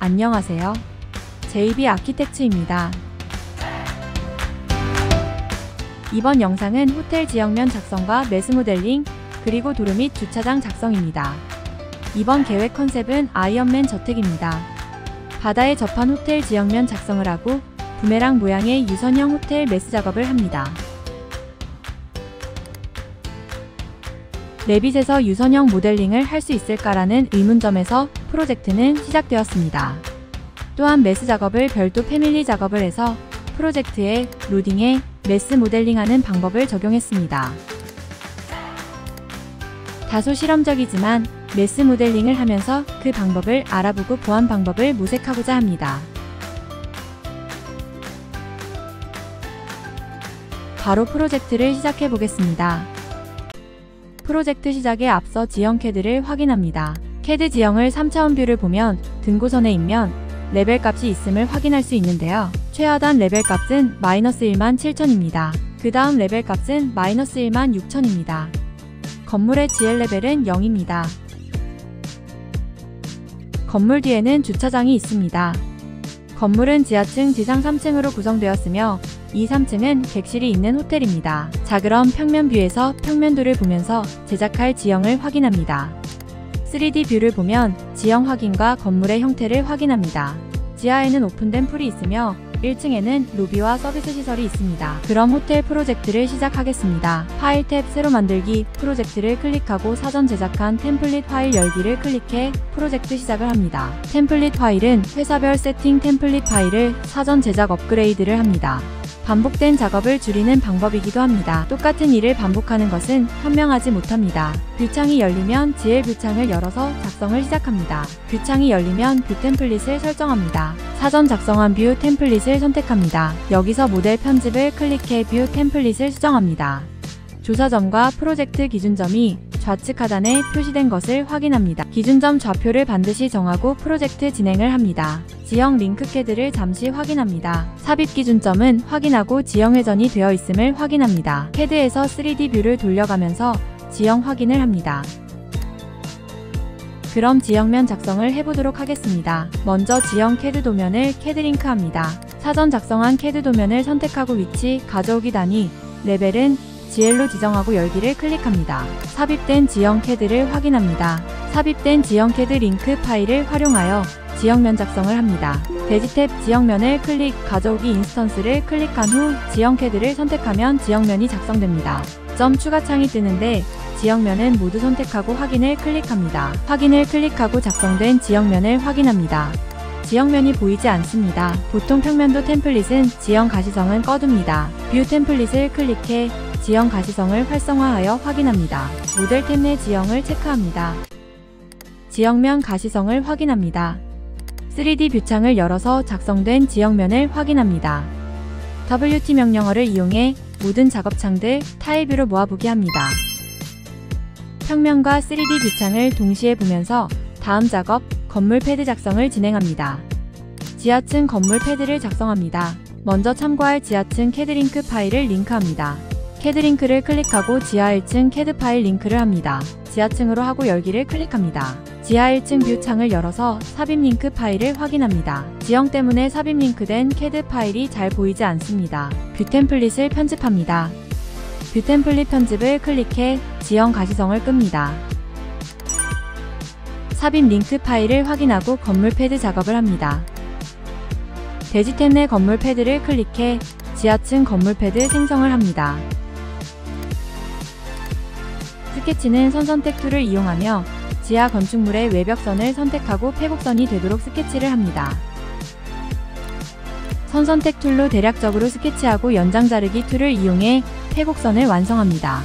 안녕하세요. JB 아키텍츠입니다. 이번 영상은 호텔 지역면 작성과 매수 모델링, 그리고 도로 및 주차장 작성입니다. 이번 계획 컨셉은 아이언맨 저택입니다. 바다에 접한 호텔 지역면 작성을 하고 부메랑 모양의 유선형 호텔 매수 작업을 합니다. 레빗에서 유선형 모델링을 할 수 있을까라는 의문점에서 프로젝트는 시작되었습니다. 또한 매수 작업을 별도 패밀리 작업을 해서 프로젝트에 로딩에 매수 모델링하는 방법을 적용했습니다. 다소 실험적이지만 매수 모델링을 하면서 그 방법을 알아보고 보안 방법을 모색하고자 합니다. 바로 프로젝트를 시작해 보겠습니다. 프로젝트 시작에 앞서 지형 CAD를 확인합니다. CAD 지형을 3차원 뷰를 보면 등고선에 있면 레벨 값이 있음을 확인할 수 있는데요. 최하단 레벨 값은 -1만 7천입니다. 그 다음 레벨 값은 -1만 6천입니다. 건물의 GL 레벨은 0입니다. 건물 뒤에는 주차장이 있습니다. 건물은 지하층, 지상 3층으로 구성되었으며 이 3층은 객실이 있는 호텔입니다. 자, 그럼 평면 뷰에서 평면도를 보면서 제작할 지형을 확인합니다. 3D 뷰를 보면 지형 확인과 건물의 형태를 확인합니다. 지하에는 오픈된 풀이 있으며 1층에는 로비와 서비스 시설이 있습니다. 그럼 호텔 프로젝트를 시작하겠습니다. 파일 탭 새로 만들기 프로젝트를 클릭하고 사전 제작한 템플릿 파일 열기를 클릭해 프로젝트 시작을 합니다. 템플릿 파일은 회사별 세팅 템플릿 파일을 사전 제작 업그레이드를 합니다. 반복된 작업을 줄이는 방법이기도 합니다. 똑같은 일을 반복하는 것은 현명하지 못합니다. 뷰창이 열리면 GL 뷰창을 열어서 작성을 시작합니다. 뷰창이 열리면 뷰 템플릿을 설정합니다. 사전 작성한 뷰 템플릿을 선택합니다. 여기서 모델 편집을 클릭해 뷰 템플릿을 수정합니다. 조사점과 프로젝트 기준점이 좌측 하단에 표시된 것을 확인합니다. 기준점 좌표를 반드시 정하고 프로젝트 진행을 합니다. 지형 링크 CAD를 잠시 확인합니다. 삽입 기준점은 확인하고 지형 회전이 되어 있음을 확인합니다. CAD에서 3D 뷰를 돌려가면서 지형 확인을 합니다. 그럼 지형면 작성을 해보도록 하겠습니다. 먼저 지형 CAD 도면을 CAD 링크합니다. 사전 작성한 CAD 도면을 선택하고 위치, 가져오기 단위, 레벨은 GL로 지정하고 열기를 클릭합니다. 삽입된 지형 CAD를 확인합니다. 삽입된 지형 CAD 링크 파일을 활용하여 지형면 작성을 합니다. 대지 탭 지형면을 클릭, 가져오기 인스턴스를 클릭한 후 지형 CAD를 선택하면 지형면이 작성됩니다. 점 추가 창이 뜨는데 지형면은 모두 선택하고 확인을 클릭합니다. 확인을 클릭하고 작성된 지형면을 확인합니다. 지형면이 보이지 않습니다. 보통 평면도 템플릿은 지형 가시성은 꺼둡니다. 뷰 템플릿을 클릭해 지형 가시성을 활성화하여 확인합니다. 모델 탭 내 지형을 체크합니다. 지형면 가시성을 확인합니다. 3D 뷰창을 열어서 작성된 지형면을 확인합니다. WT 명령어를 이용해 모든 작업창들 타일 뷰로 모아보게 합니다. 평면과 3D 뷰창을 동시에 보면서 다음 작업, 건물 패드 작성을 진행합니다. 지하층 건물 패드를 작성합니다. 먼저 참고할 지하층 CAD 링크 파일을 링크합니다. CAD 링크를 클릭하고 지하 1층 CAD 파일 링크를 합니다. 지하층으로 하고 열기를 클릭합니다. 지하 1층 뷰 창을 열어서 삽입 링크 파일을 확인합니다. 지형 때문에 삽입 링크된 CAD 파일이 잘 보이지 않습니다. 뷰 템플릿을 편집합니다. 뷰 템플릿 편집을 클릭해 지형 가시성을 끕니다. 삽입 링크 파일을 확인하고 건물 패드 작업을 합니다. 대지 탭 내 건물 패드를 클릭해 지하층 건물 패드 생성을 합니다. 스케치는 선 선택 툴을 이용하며 지하 건축물의 외벽선을 선택하고 폐곡선이 되도록 스케치를 합니다. 선 선택 툴로 대략적으로 스케치하고 연장 자르기 툴을 이용해 폐곡선을 완성합니다.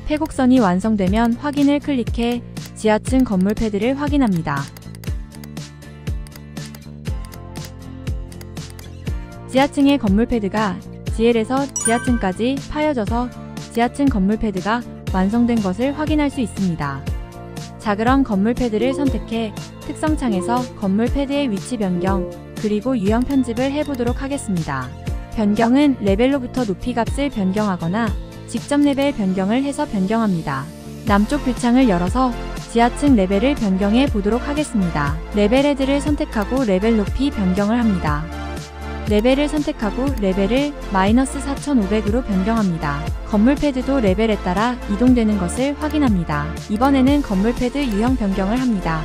폐곡선이 완성되면 확인을 클릭해 지하층 건물 패드를 확인합니다. 지하층의 건물 패드가 GL에서 지하층까지 파여져서 지하층 건물 패드가 완성된 것을 확인할 수 있습니다. 자, 그럼 건물 패드를 선택해 특성창에서 건물 패드의 위치 변경, 그리고 유형 편집을 해보도록 하겠습니다. 변경은 레벨로부터 높이 값을 변경하거나 직접 레벨 변경을 해서 변경합니다. 남쪽 뷰창을 열어서 지하층 레벨을 변경해 보도록 하겠습니다. 레벨 헤드를 선택하고 레벨 높이 변경을 합니다. 레벨을 선택하고 레벨을 -4500으로 변경합니다. 건물 패드도 레벨에 따라 이동되는 것을 확인합니다. 이번에는 건물 패드 유형 변경을 합니다.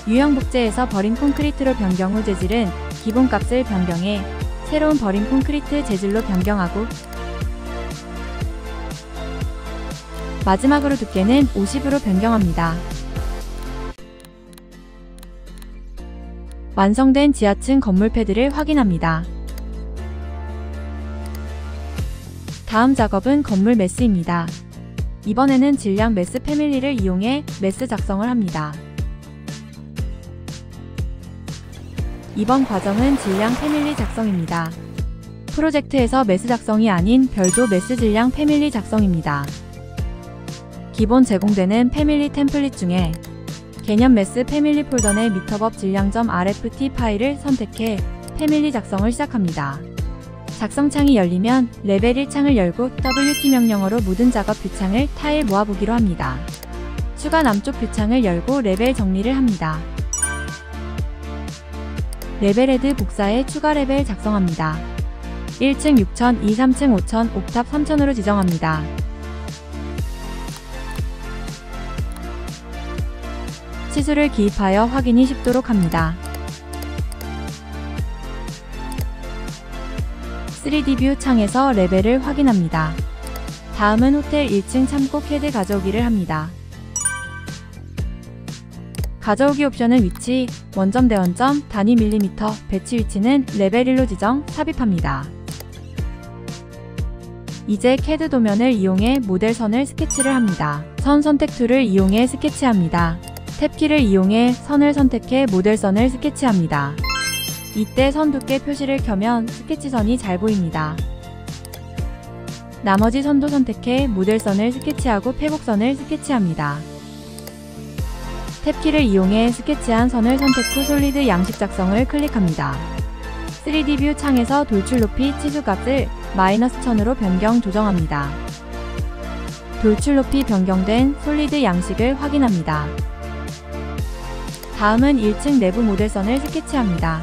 유형 복제에서 버린 콘크리트로 변경 후 재질은 기본값을 변경해 새로운 버린 콘크리트 재질로 변경하고 마지막으로 두께는 50으로 변경합니다. 완성된 지하층 건물 패드를 확인합니다. 다음 작업은 건물 메스입니다. 이번에는 질량 메스 패밀리를 이용해 메스 작성을 합니다. 이번 과정은 질량 패밀리 작성입니다. 프로젝트에서 메스 작성이 아닌 별도 메스 질량 패밀리 작성입니다. 기본 제공되는 패밀리 템플릿 중에 개념 메스 패밀리 폴더 내 미터법 질량.rft 파일을 선택해 패밀리 작성을 시작합니다. 작성창이 열리면 레벨 1창을 열고 WT 명령어로 모든 작업 뷰창을 타일 모아보기로 합니다. 추가 남쪽 뷰창을 열고 레벨 정리를 합니다. 레벨 헤드 복사해 추가 레벨 작성합니다. 1층 6000, 2, 3층 5000, 옥탑 3000으로 지정합니다. 치수를 기입하여 확인이 쉽도록 합니다. 3D 뷰 창에서 레벨을 확인합니다. 다음은 호텔 1층 참고 캐드 가져오기를 합니다. 가져오기 옵션은 위치, 원점 대원점, 단위 밀리미터, 배치 위치는 레벨 1로 지정, 삽입합니다. 이제 캐드 도면을 이용해 모델 선을 스케치를 합니다. 선 선택 툴을 이용해 스케치합니다. 탭키를 이용해 선을 선택해 모델선을 스케치합니다. 이때 선 두께 표시를 켜면 스케치선이 잘 보입니다. 나머지 선도 선택해 모델선을 스케치하고 패곡선을 스케치합니다. 탭키를 이용해 스케치한 선을 선택 후 솔리드 양식 작성을 클릭합니다. 3D 뷰 창에서 돌출 높이 치수 값을 -1000으로 변경 조정합니다. 돌출 높이 변경된 솔리드 양식을 확인합니다. 다음은 1층 내부 모델선을 스케치합니다.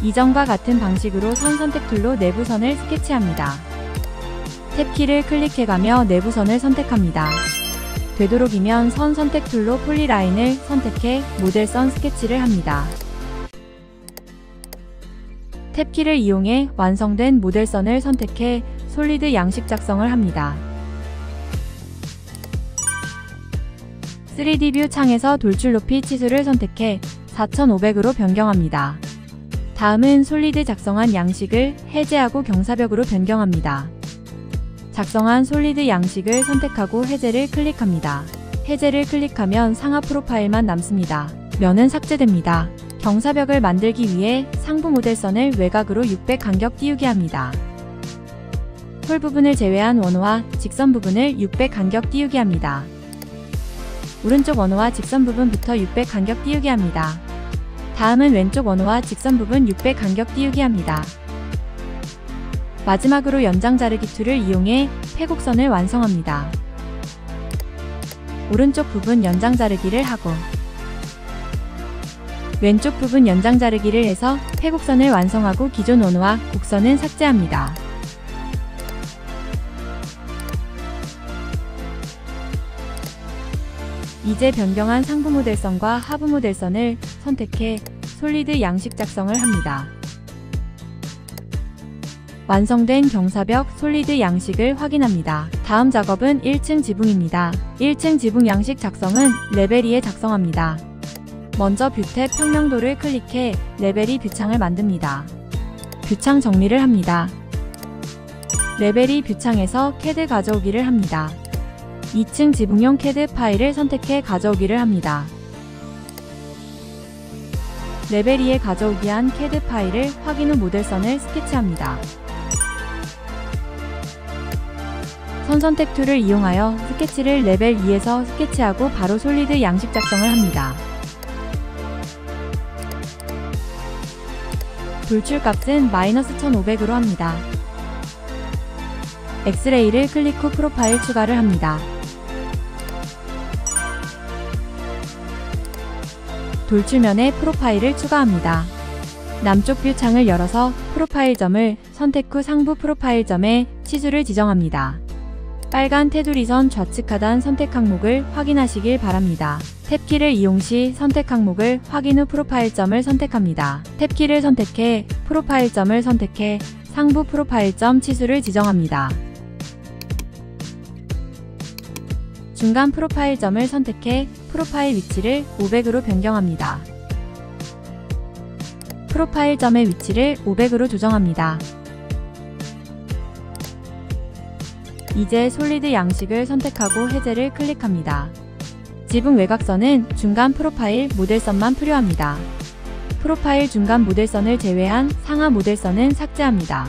이전과 같은 방식으로 선 선택 툴로 내부선을 스케치합니다. 탭키를 클릭해가며 내부선을 선택합니다. 되도록이면 선 선택 툴로 폴리라인을 선택해 모델선 스케치를 합니다. 탭키를 이용해 완성된 모델선을 선택해 솔리드 양식 작성을 합니다. 3D 뷰 창에서 돌출 높이 치수를 선택해 4500으로 변경합니다. 다음은 솔리드 작성한 양식을 해제하고 경사벽으로 변경합니다. 작성한 솔리드 양식을 선택하고 해제를 클릭합니다. 해제를 클릭하면 상하 프로파일만 남습니다. 면은 삭제됩니다. 경사벽을 만들기 위해 상부 모델선을 외곽으로 600 간격 띄우게 합니다. 홀 부분을 제외한 원호와 직선 부분을 600 간격 띄우게 합니다. 오른쪽 원호와 직선 부분부터 600 간격 띄우게 합니다. 다음은 왼쪽 원호와 직선 부분 600 간격 띄우게 합니다. 마지막으로 연장 자르기 툴을 이용해 패곡선을 완성합니다. 오른쪽 부분 연장 자르기를 하고 왼쪽 부분 연장 자르기를 해서 패곡선을 완성하고 기존 원호와 곡선은 삭제합니다. 이제 변경한 상부 모델선과 하부 모델선을 선택해 솔리드 양식 작성을 합니다. 완성된 경사벽 솔리드 양식을 확인합니다. 다음 작업은 1층 지붕입니다. 1층 지붕 양식 작성은 레벨 2에 작성합니다. 먼저 뷰 탭 평면도를 클릭해 레벨 2 뷰창을 만듭니다. 뷰창 정리를 합니다. 레벨 2 뷰창에서 캐드 가져오기를 합니다. 2층 지붕용 캐드 파일을 선택해 가져오기를 합니다. 레벨 2에 가져오기 한 캐드 파일을 확인 후 모델선을 스케치합니다. 선 선택 툴을 이용하여 스케치를 레벨 2에서 스케치하고 바로 솔리드 양식 작성을 합니다. 돌출 값은 -1500으로 합니다. 엑스레이를 클릭 후 프로파일 추가를 합니다. 돌출면에 프로파일을 추가합니다. 남쪽 뷰 창을 열어서 프로파일 점을 선택 후 상부 프로파일 점에 치수를 지정합니다. 빨간 테두리 선 좌측 하단 선택 항목을 확인하시길 바랍니다. 탭키를 이용 시 선택 항목을 확인 후 프로파일 점을 선택합니다. 탭키를 선택해 프로파일 점을 선택해 상부 프로파일 점 치수를 지정합니다. 중간 프로파일 점을 선택해 프로파일 위치를 500으로 변경합니다. 프로파일 점의 위치를 500으로 조정합니다. 이제 솔리드 양식을 선택하고 해제를 클릭합니다. 지붕 외곽선은 중간 프로파일 모델선만 필요합니다. 프로파일 중간 모델선을 제외한 상하 모델선은 삭제합니다.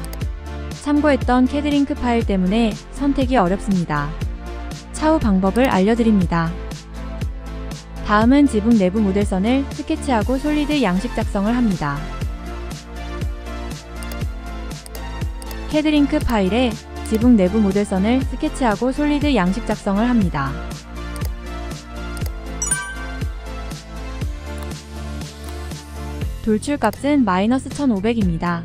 참고했던 캐드링크 파일 때문에 선택이 어렵습니다. 차후 방법을 알려드립니다. 다음은 지붕 내부 모델선을 스케치하고 솔리드 양식 작성을 합니다. 캐드링크 파일에 지붕 내부 모델선을 스케치하고 솔리드 양식 작성을 합니다. 돌출값은 -1500입니다.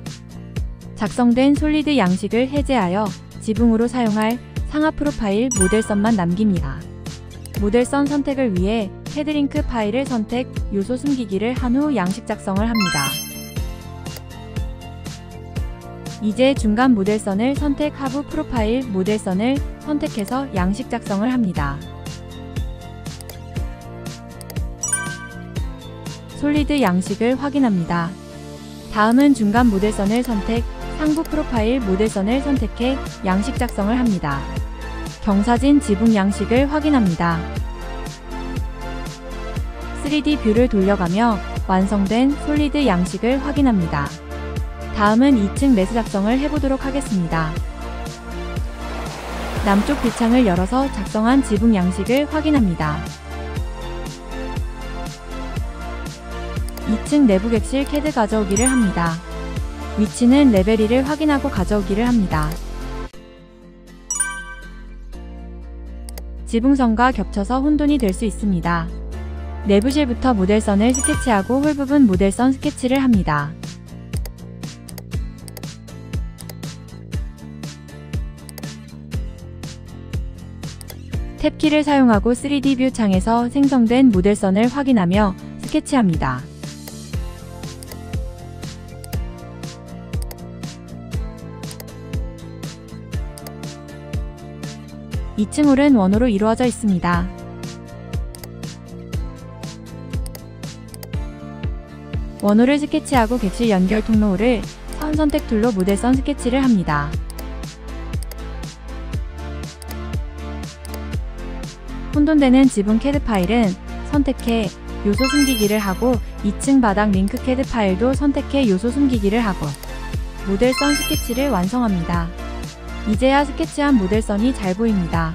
작성된 솔리드 양식을 해제하여 지붕으로 사용할 상하 프로파일 모델선만 남깁니다. 모델선 선택을 위해 캐드링크 파일을 선택, 요소 숨기기를 한 후 양식 작성을 합니다. 이제 중간 모델선을 선택 하부 프로파일 모델선을 선택해서 양식 작성을 합니다. 솔리드 양식을 확인합니다. 다음은 중간 모델선을 선택, 상부 프로파일 모델선을 선택해 양식 작성을 합니다. 경사진 지붕 양식을 확인합니다. 3D 뷰를 돌려가며 완성된 솔리드 양식을 확인합니다. 다음은 2층 매수 작성을 해보도록 하겠습니다. 남쪽 뷰창을 열어서 작성한 지붕 양식을 확인합니다. 2층 내부 객실 캐드 가져오기를 합니다. 위치는 레벨 2를 확인하고 가져오기를 합니다. 지붕선과 겹쳐서 혼돈이 될 수 있습니다. 내부실부터 모델선을 스케치하고 홀 부분 모델선 스케치를 합니다. 탭키를 사용하고 3D 뷰 창에서 생성된 모델선을 확인하며 스케치합니다. 이 2층 홀은 원호로 이루어져 있습니다. 원호를 스케치하고 객실 연결 통로를 선 선택 툴로 모델선 스케치를 합니다. 혼돈되는 지붕 캐드 파일은 선택해 요소 숨기기를 하고 2층 바닥 링크 캐드 파일도 선택해 요소 숨기기를 하고 모델선 스케치를 완성합니다. 이제야 스케치한 모델선이 잘 보입니다.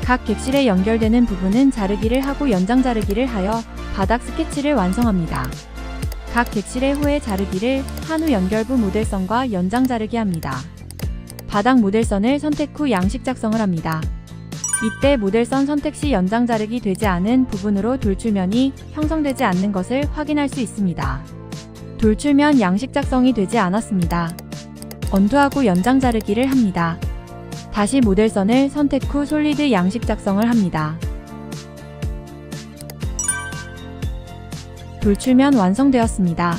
각 객실에 연결되는 부분은 자르기를 하고 연장 자르기를 하여 바닥 스케치를 완성합니다. 각 객실의 호에 자르기를 한 후 연결부 모델선과 연장 자르기 합니다. 바닥 모델선을 선택 후 양식 작성을 합니다. 이때 모델선 선택 시 연장 자르기 되지 않은 부분으로 돌출면이 형성되지 않는 것을 확인할 수 있습니다. 돌출면 양식 작성이 되지 않았습니다. 언두하고 연장 자르기를 합니다. 다시 모델선을 선택 후 솔리드 양식 작성을 합니다. 돌출면 완성되었습니다.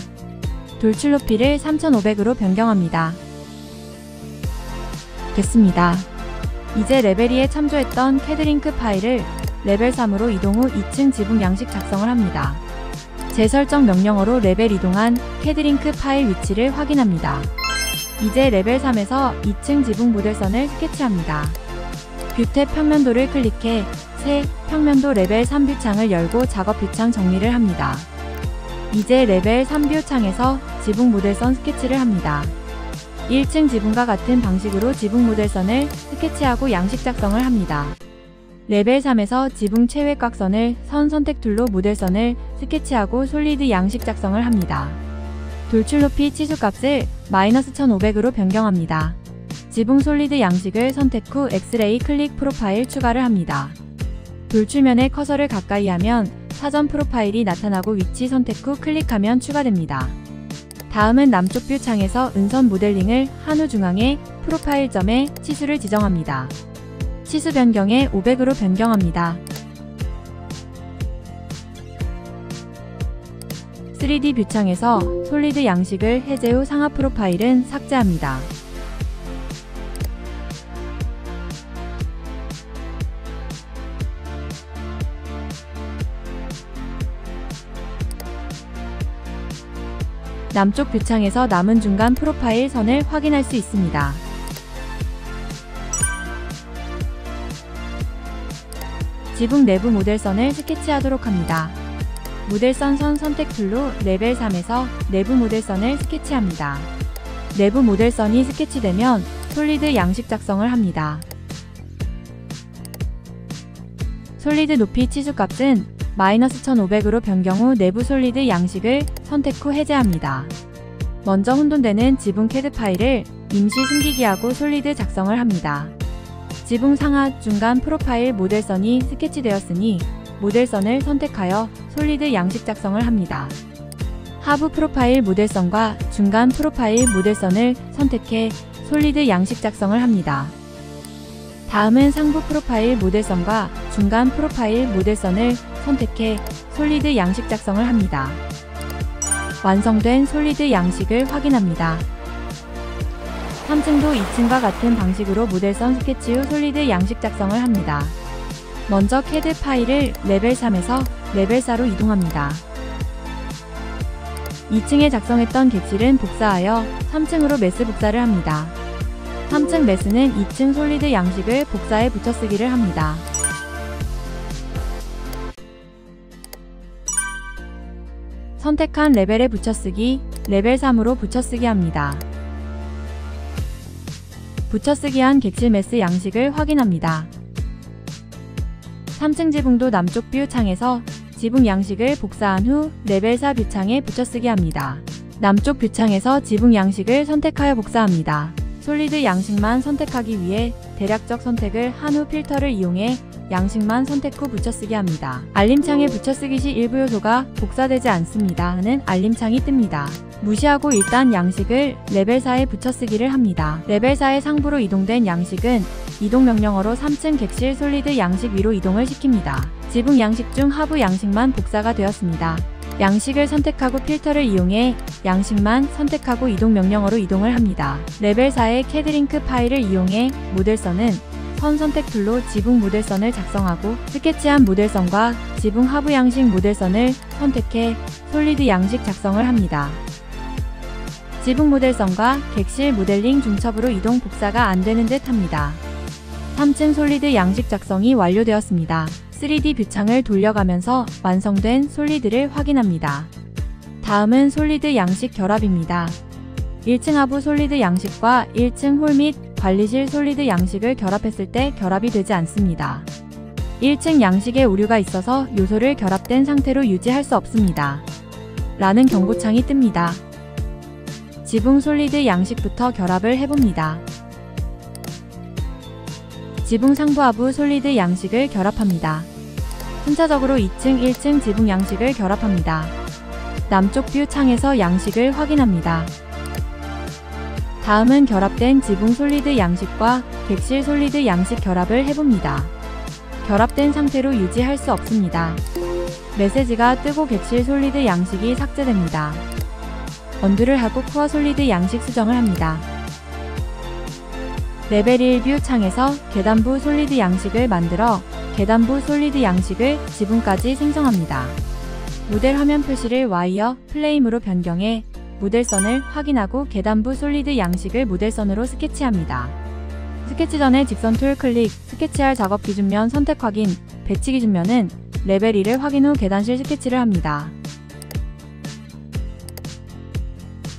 돌출 높이를 3500으로 변경합니다. 됐습니다. 이제 레벨 2에 참조했던 캐드링크 파일을 레벨 3으로 이동 후 2층 지붕 양식 작성을 합니다. 재설정 명령어로 레벨 이동한 캐드링크 파일 위치를 확인합니다. 이제 레벨 3에서 2층 지붕 모델선을 스케치합니다. 뷰 탭 평면도를 클릭해 새 평면도 레벨 3 뷰창을 열고 작업 뷰창 정리를 합니다. 이제 레벨 3 뷰창에서 지붕 모델선 스케치를 합니다. 1층 지붕과 같은 방식으로 지붕 모델선을 스케치하고 양식 작성을 합니다. 레벨 3에서 지붕 최외곽선을 선 선택 툴로 모델선을 스케치하고 솔리드 양식 작성을 합니다. 돌출 높이 치수값을 -1500으로 변경합니다. 지붕 솔리드 양식을 선택 후 엑스레이 클릭 프로파일 추가를 합니다. 돌출면에 커서를 가까이 하면 사전 프로파일이 나타나고 위치 선택 후 클릭하면 추가됩니다. 다음은 남쪽 뷰 창에서 은선 모델링을 한우 중앙에 프로파일점에 치수를 지정합니다. 치수 변경에 500으로 변경합니다. 3D 뷰 창에서 솔리드 양식을 해제 후 상하 프로파일은 삭제합니다. 남쪽 뷰 창에서 남은 중간 프로파일 선을 확인할 수 있습니다. 지붕 내부 모델선을 스케치하도록 합니다. 모델선 선 선택 툴로 레벨 3에서 내부 모델선을 스케치합니다. 내부 모델선이 스케치되면 솔리드 양식 작성을 합니다. 솔리드 높이 치수값은 -1500으로 변경 후 내부 솔리드 양식을 선택 후 해제합니다. 먼저 혼돈되는 지붕 CAD 파일을 임시 숨기기 하고 솔리드 작성을 합니다. 지붕 상하 중간 프로파일 모델선이 스케치되었으니 모델선을 선택하여 솔리드 양식 작성을 합니다. 하부 프로파일 모델선과 중간 프로파일 모델선을 선택해 솔리드 양식 작성을 합니다. 다음은 상부 프로파일 모델선과 중간 프로파일 모델선을 선택해 솔리드 양식 작성을 합니다. 완성된 솔리드 양식을 확인합니다. 3층도 2층과 같은 방식으로 모델선 스케치 후 솔리드 양식 작성을 합니다. 먼저 CAD 파일을 레벨 3에서 레벨 4로 이동합니다. 2층에 작성했던 객실은 복사하여 3층으로 매스 복사를 합니다. 3층 매스는 2층 솔리드 양식을 복사해 붙여쓰기를 합니다. 선택한 레벨에 붙여쓰기, 레벨 3으로 붙여쓰기 합니다. 붙여쓰기한 객실 매스 양식을 확인합니다. 3층 지붕도 남쪽 뷰 창에서 지붕 양식을 복사한 후 레벨 4 뷰 창에 붙여쓰기 합니다. 남쪽 뷰 창에서 지붕 양식을 선택하여 복사합니다. 솔리드 양식만 선택하기 위해 대략적 선택을 한 후 필터를 이용해 양식만 선택 후 붙여쓰기 합니다. 알림창에 붙여쓰기 시 일부 요소가 복사되지 않습니다 하는 알림창이 뜹니다. 무시하고 일단 양식을 레벨 4에 붙여쓰기를 합니다. 레벨 4의 상부로 이동된 양식은 이동 명령어로 3층 객실 솔리드 양식 위로 이동을 시킵니다. 지붕 양식 중 하부 양식만 복사가 되었습니다. 양식을 선택하고 필터를 이용해 양식만 선택하고 이동 명령어로 이동을 합니다. 레벨 4의 CAD 링크 파일을 이용해 모델선은 선 선택 툴로 지붕 모델선을 작성하고 스케치한 모델선과 지붕 하부 양식 모델선을 선택해 솔리드 양식 작성을 합니다. 지붕 모델선과 객실 모델링 중첩으로 이동 복사가 안되는 듯 합니다. 3층 솔리드 양식 작성이 완료되었습니다. 3D 뷰 창을 돌려가면서 완성된 솔리드를 확인합니다. 다음은 솔리드 양식 결합입니다. 1층 하부 솔리드 양식과 1층 홀 및 관리실 솔리드 양식을 결합했을 때 결합이 되지 않습니다. 1층 양식에 오류가 있어서 요소를 결합된 상태로 유지할 수 없습니다. 라는 경고창이 뜹니다. 지붕 솔리드 양식부터 결합을 해봅니다. 지붕 상부 하부 솔리드 양식을 결합합니다. 순차적으로 2층, 1층 지붕 양식을 결합합니다. 남쪽 뷰 창에서 양식을 확인합니다. 다음은 결합된 지붕 솔리드 양식과 객실 솔리드 양식 결합을 해봅니다. 결합된 상태로 유지할 수 없습니다. 메시지가 뜨고 객실 솔리드 양식이 삭제됩니다. 언두를 하고 코어 솔리드 양식 수정을 합니다. 레벨 1 뷰 창에서 계단부 솔리드 양식을 만들어 계단부 솔리드 양식을 지붕까지 생성합니다. 모델 화면 표시를 와이어 플레임으로 변경해 모델선을 확인하고 계단부 솔리드 양식을 모델선으로 스케치합니다. 스케치 전에 직선 툴 클릭, 스케치할 작업 기준면 선택 확인, 배치 기준면은 레벨 2를 확인 후 계단실 스케치를 합니다.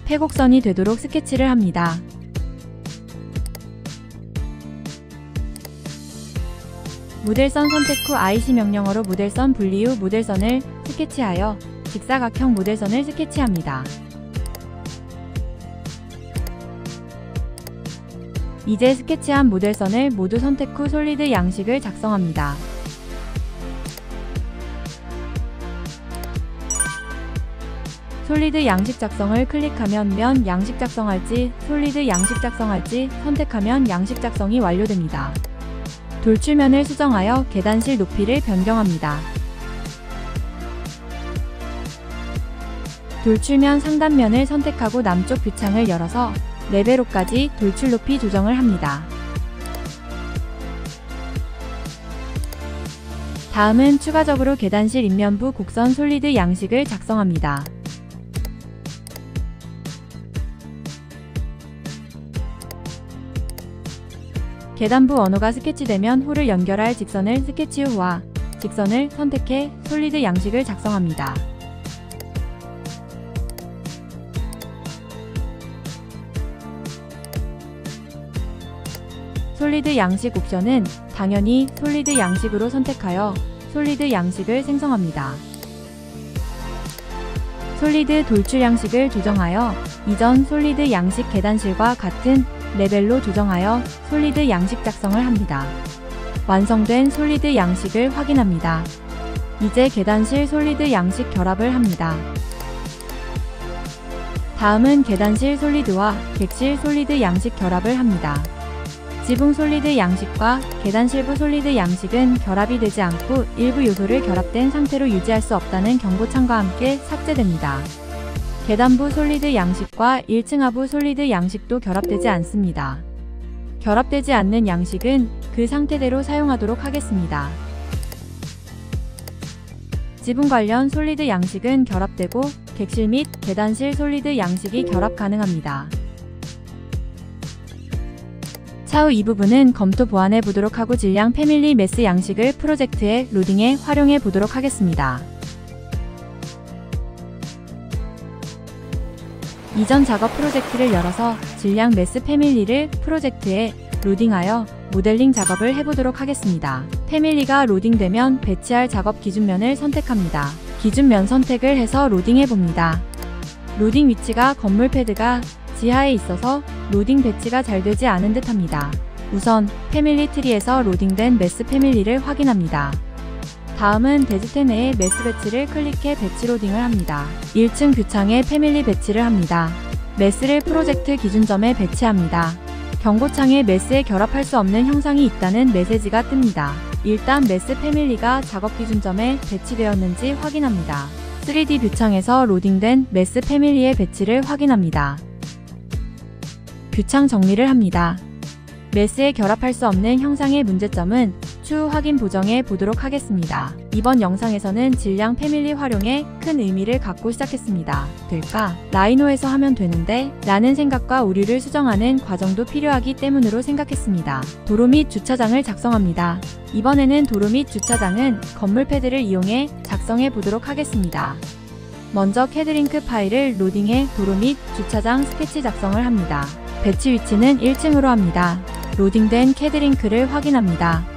폐곡선이 되도록 스케치를 합니다. 모델선 선택 후 IC 명령어로 모델선 분리 후 모델선을 스케치하여 직사각형 모델선을 스케치합니다. 이제 스케치한 모델선을 모두 선택 후 솔리드 양식을 작성합니다. 솔리드 양식 작성을 클릭하면 면 양식 작성할지, 솔리드 양식 작성할지 선택하면 양식 작성이 완료됩니다. 돌출면을 수정하여 계단실 높이를 변경합니다. 돌출면 상단면을 선택하고 남쪽 뷰창을 열어서 레벨 5까지 돌출 높이 조정을 합니다. 다음은 추가적으로 계단실 인면부 곡선 솔리드 양식을 작성합니다. 계단부 언어가 스케치되면 홀을 연결할 직선을 스케치 후와 직선을 선택해 솔리드 양식을 작성합니다. 솔리드 양식 옵션은 당연히 솔리드 양식으로 선택하여 솔리드 양식을 생성합니다. 솔리드 돌출 양식을 조정하여 이전 솔리드 양식 계단실과 같은 레벨로 조정하여 솔리드 양식 작성을 합니다. 완성된 솔리드 양식을 확인합니다. 이제 계단실 솔리드 양식 결합을 합니다. 다음은 계단실 솔리드와 객실 솔리드 양식 결합을 합니다. 지붕 솔리드 양식과 계단실부 솔리드 양식은 결합이 되지 않고 일부 요소를 결합된 상태로 유지할 수 없다는 경고창과 함께 삭제됩니다. 계단부 솔리드 양식과 1층 하부 솔리드 양식도 결합되지 않습니다. 결합되지 않는 양식은 그 상태대로 사용하도록 하겠습니다. 지붕 관련 솔리드 양식은 결합되고 객실 및 계단실 솔리드 양식이 결합 가능합니다. 차후 이 부분은 검토 보완해 보도록 하고 질량 패밀리 메스 양식을 프로젝트에 로딩해 활용해 보도록 하겠습니다. 이전 작업 프로젝트를 열어서 질량 메스 패밀리를 프로젝트에 로딩하여 모델링 작업을 해보도록 하겠습니다. 패밀리가 로딩되면 배치할 작업 기준면을 선택합니다. 기준면 선택을 해서 로딩해 봅니다. 로딩 위치가 건물 패드가 지하에 있어서 로딩 배치가 잘 되지 않은 듯 합니다. 우선 패밀리 트리에서 로딩된 메스 패밀리를 확인합니다. 다음은 대지태 내의 메스 배치를 클릭해 배치 로딩을 합니다. 1층 뷰창에 패밀리 배치를 합니다. 메스를 프로젝트 기준점에 배치합니다. 경고창에 메스에 결합할 수 없는 형상이 있다는 메시지가 뜹니다. 일단 메스 패밀리가 작업 기준점에 배치되었는지 확인합니다. 3D 뷰창에서 로딩된 메스 패밀리의 배치를 확인합니다. 뷰창 정리를 합니다. 메스에 결합할 수 없는 형상의 문제점은 추후 확인 보정해 보도록 하겠습니다. 이번 영상에서는 질량 패밀리 활용에 큰 의미를 갖고 시작했습니다. 될까? 라이노에서 하면 되는데? 라는 생각과 오류를 수정하는 과정도 필요하기 때문으로 생각했습니다. 도로 및 주차장을 작성합니다. 이번에는 도로 및 주차장은 건물 패드를 이용해 작성해 보도록 하겠습니다. 먼저 캐드링크 파일을 로딩해 도로 및 주차장 스케치 작성을 합니다. 배치 위치는 1층으로 합니다. 로딩된 캐드링크를 확인합니다.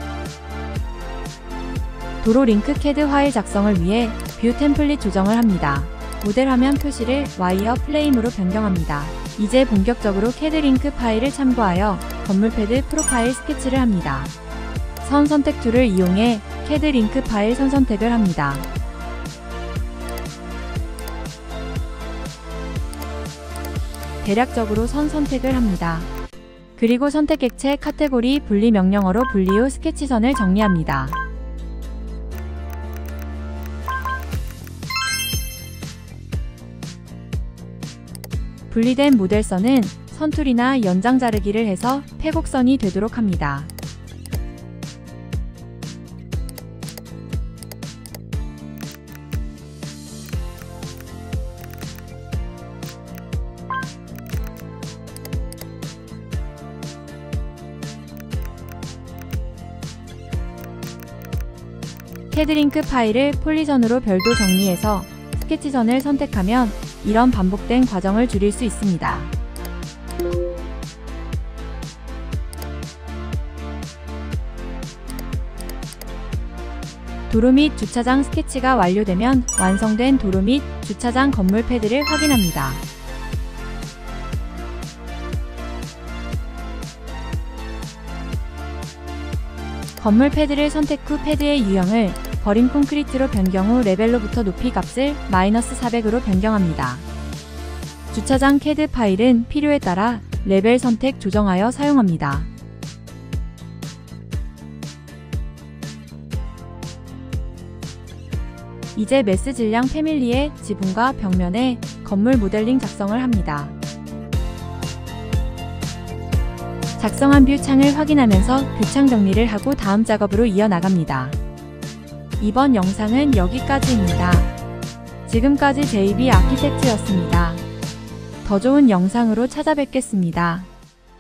도로 링크 캐드 파일 작성을 위해 뷰 템플릿 조정을 합니다. 모델 화면 표시를 와이어 플레임으로 변경합니다. 이제 본격적으로 캐드링크 파일을 참고하여 건물 패드 프로파일 스케치를 합니다. 선 선택 툴을 이용해 캐드링크 파일 선 선택을 합니다. 대략적으로 선 선택을 합니다. 그리고 선택 객체 카테고리 분리 명령어로 분리 후 스케치선을 정리합니다. 분리된 모델선은 선툴이나 연장 자르기를 해서 폐곡선이 되도록 합니다. 캐드링크 파일을 폴리선으로 별도 정리해서 스케치선을 선택하면 이런 반복된 과정을 줄일 수 있습니다. 도로 및 주차장 스케치가 완료되면 완성된 도로 및 주차장 건물 패드를 확인합니다. 건물 패드를 선택 후 패드의 유형을 버림 콘크리트로 변경 후 레벨로부터 높이 값을 -400으로 변경합니다. 주차장 CAD 파일은 필요에 따라 레벨 선택 조정하여 사용합니다. 이제 메스 질량 패밀리의 지붕과 벽면에 건물 모델링 작성을 합니다. 작성한 뷰 창을 확인하면서 교창 정리를 하고 다음 작업으로 이어나갑니다. 이번 영상은 여기까지입니다. 지금까지 JB 아키텍트였습니다. 더 좋은 영상으로 찾아뵙겠습니다.